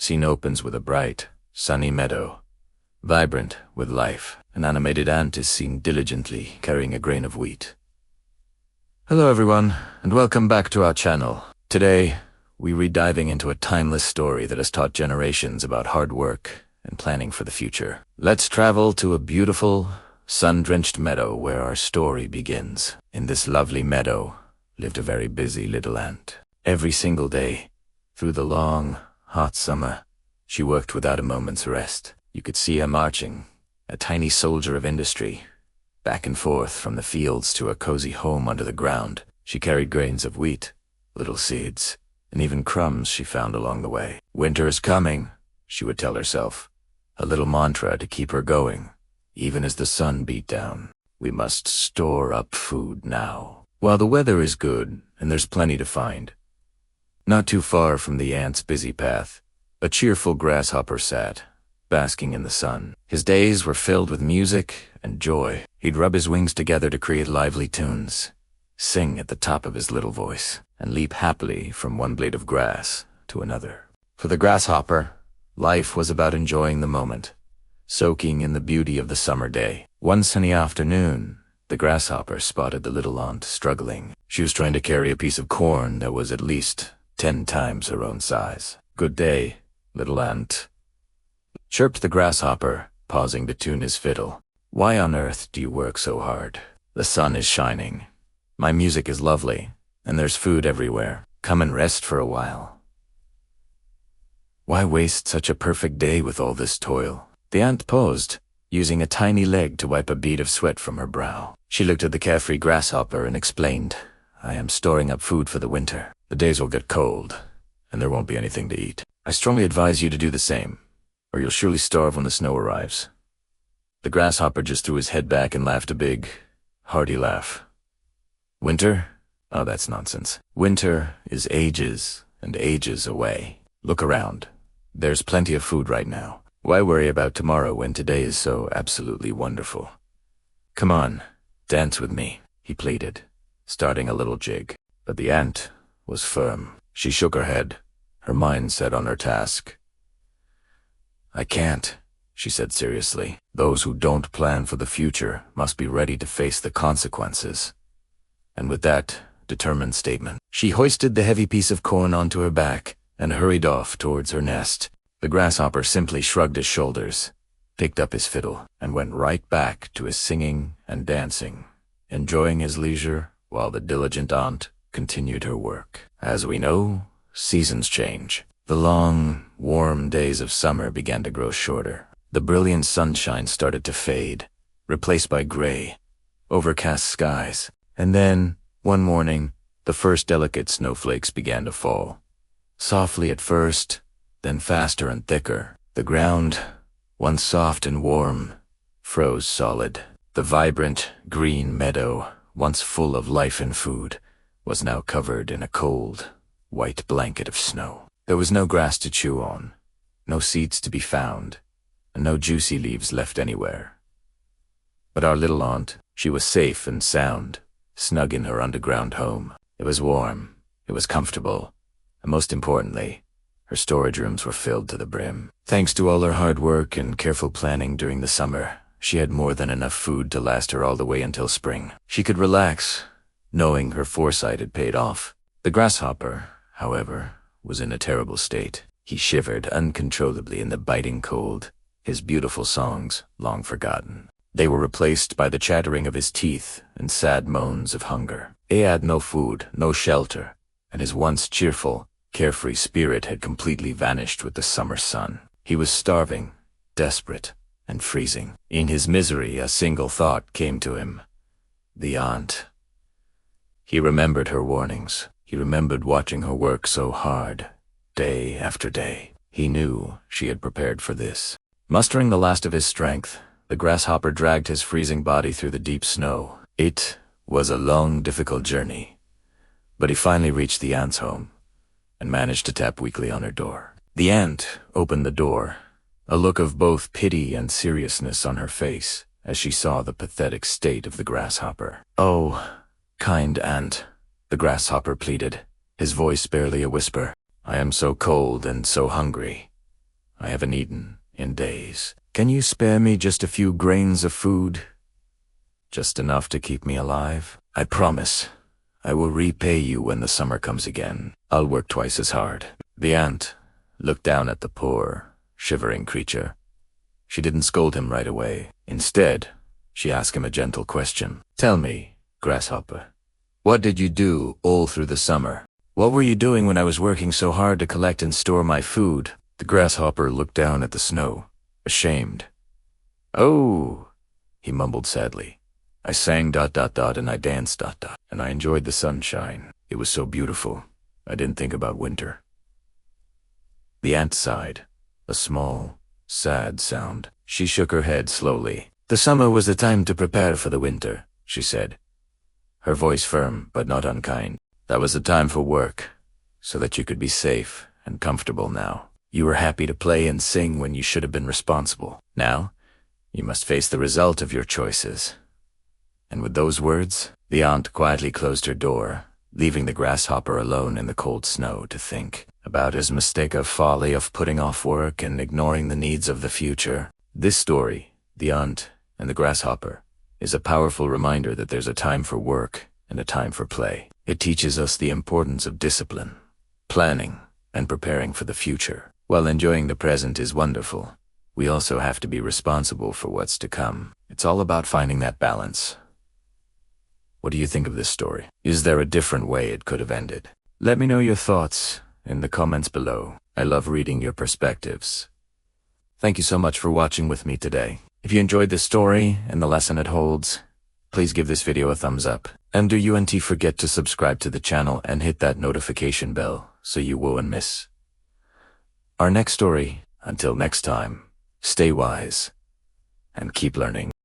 Scene opens with a bright, sunny meadow, vibrant with life. An animated ant is seen diligently carrying a grain of wheat. Hello everyone, and welcome back to our channel. Today, we're diving into a timeless story that has taught generations about hard work and planning for the future. Let's travel to a beautiful, sun-drenched meadow where our story begins. In this lovely meadow lived a very busy little ant. Every single day, through the long, hot summer, she worked without a moment's rest. You could see her marching, a tiny soldier of industry, back and forth from the fields to a cozy home under the ground. She carried grains of wheat, little seeds, and even crumbs she found along the way. Winter is coming, she would tell herself, a little mantra to keep her going, even as the sun beat down. We must store up food now, while the weather is good and there's plenty to find. Not too far from the ant's busy path, a cheerful grasshopper sat, basking in the sun. His days were filled with music and joy. He'd rub his wings together to create lively tunes, sing at the top of his little voice, and leap happily from one blade of grass to another. For the grasshopper, life was about enjoying the moment, soaking in the beauty of the summer day. One sunny afternoon, the grasshopper spotted the little ant struggling. She was trying to carry a piece of corn that was at least 10 times her own size. "Good day, little ant," chirped the grasshopper, pausing to tune his fiddle. "Why on earth do you work so hard? The sun is shining. My music is lovely, and there's food everywhere. Come and rest for a while." Why waste such a perfect day with all this toil? The ant paused, using a tiny leg to wipe a bead of sweat from her brow. She looked at the carefree grasshopper and explained, "I am storing up food for the winter. The days will get cold, and there won't be anything to eat. I strongly advise you to do the same, or you'll surely starve when the snow arrives." The grasshopper just threw his head back and laughed a big, hearty laugh. "Winter? Oh, that's nonsense. Winter is ages and ages away. Look around. There's plenty of food right now. Why worry about tomorrow when today is so absolutely wonderful? Come on, dance with me," he pleaded, starting a little jig. But the ant was firm. She shook her head, her mind set on her task. "I can't," she said seriously. "Those who don't plan for the future must be ready to face the consequences." And with that determined statement, she hoisted the heavy piece of corn onto her back and hurried off towards her nest. The grasshopper simply shrugged his shoulders, picked up his fiddle, and went right back to his singing and dancing, enjoying his leisure while the diligent ant continued her work. As we know, seasons change. The long, warm days of summer began to grow shorter. The brilliant sunshine started to fade, replaced by gray, overcast skies. And then, one morning, the first delicate snowflakes began to fall. Softly at first, then faster and thicker. The ground, once soft and warm, froze solid. The vibrant, green meadow, once full of life and food, was now covered in a cold, white blanket of snow. There was no grass to chew on, no seeds to be found, and no juicy leaves left anywhere. But our little ant, she was safe and sound, snug in her underground home. It was warm, it was comfortable, and most importantly, her storage rooms were filled to the brim. Thanks to all her hard work and careful planning during the summer, she had more than enough food to last her all the way until spring. She could relax, knowing her foresight had paid off. The grasshopper, however, was in a terrible state. He shivered uncontrollably in the biting cold, his beautiful songs long forgotten. They were replaced by the chattering of his teeth and sad moans of hunger. He had no food, no shelter, and his once cheerful, carefree spirit had completely vanished with the summer sun. He was starving, desperate, and freezing. In his misery, a single thought came to him: the ant. He remembered her warnings. He remembered watching her work so hard, day after day. He knew she had prepared for this. Mustering the last of his strength, the grasshopper dragged his freezing body through the deep snow. It was a long, difficult journey, but he finally reached the ant's home and managed to tap weakly on her door. The ant opened the door, a look of both pity and seriousness on her face as she saw the pathetic state of the grasshopper. "Oh, kind ant," the grasshopper pleaded, his voice barely a whisper. "I am so cold and so hungry. I haven't eaten in days. Can you spare me just a few grains of food? Just enough to keep me alive? I promise. I will repay you when the summer comes again. I'll work twice as hard." The ant looked down at the poor, shivering creature. She didn't scold him right away. Instead, she asked him a gentle question. "Tell me, Grasshopper, what did you do all through the summer? What were you doing when I was working so hard to collect and store my food?" The grasshopper looked down at the snow, ashamed. "Oh," he mumbled sadly. "I sang ... and I danced ... and I enjoyed the sunshine. It was so beautiful. I didn't think about winter." The ant sighed, a small, sad sound. She shook her head slowly. "The summer was the time to prepare for the winter," she said, her voice firm but not unkind. "That was the time for work, so that you could be safe and comfortable now. You were happy to play and sing when you should have been responsible. Now, you must face the result of your choices." And with those words, the aunt quietly closed her door, leaving the grasshopper alone in the cold snow to think about his mistake of folly of putting off work and ignoring the needs of the future. This story, The Aunt and the Grasshopper, is a powerful reminder that there's a time for work and a time for play. It teaches us the importance of discipline, planning, and preparing for the future. While enjoying the present is wonderful, we also have to be responsible for what's to come. It's all about finding that balance. What do you think of this story? Is there a different way it could have ended? Let me know your thoughts in the comments below. I love reading your perspectives. Thank you so much for watching with me today. If you enjoyed this story and the lesson it holds, please give this video a thumbs up. And do you forget to subscribe to the channel and hit that notification bell so you won't miss our next story. Until next time, stay wise and keep learning.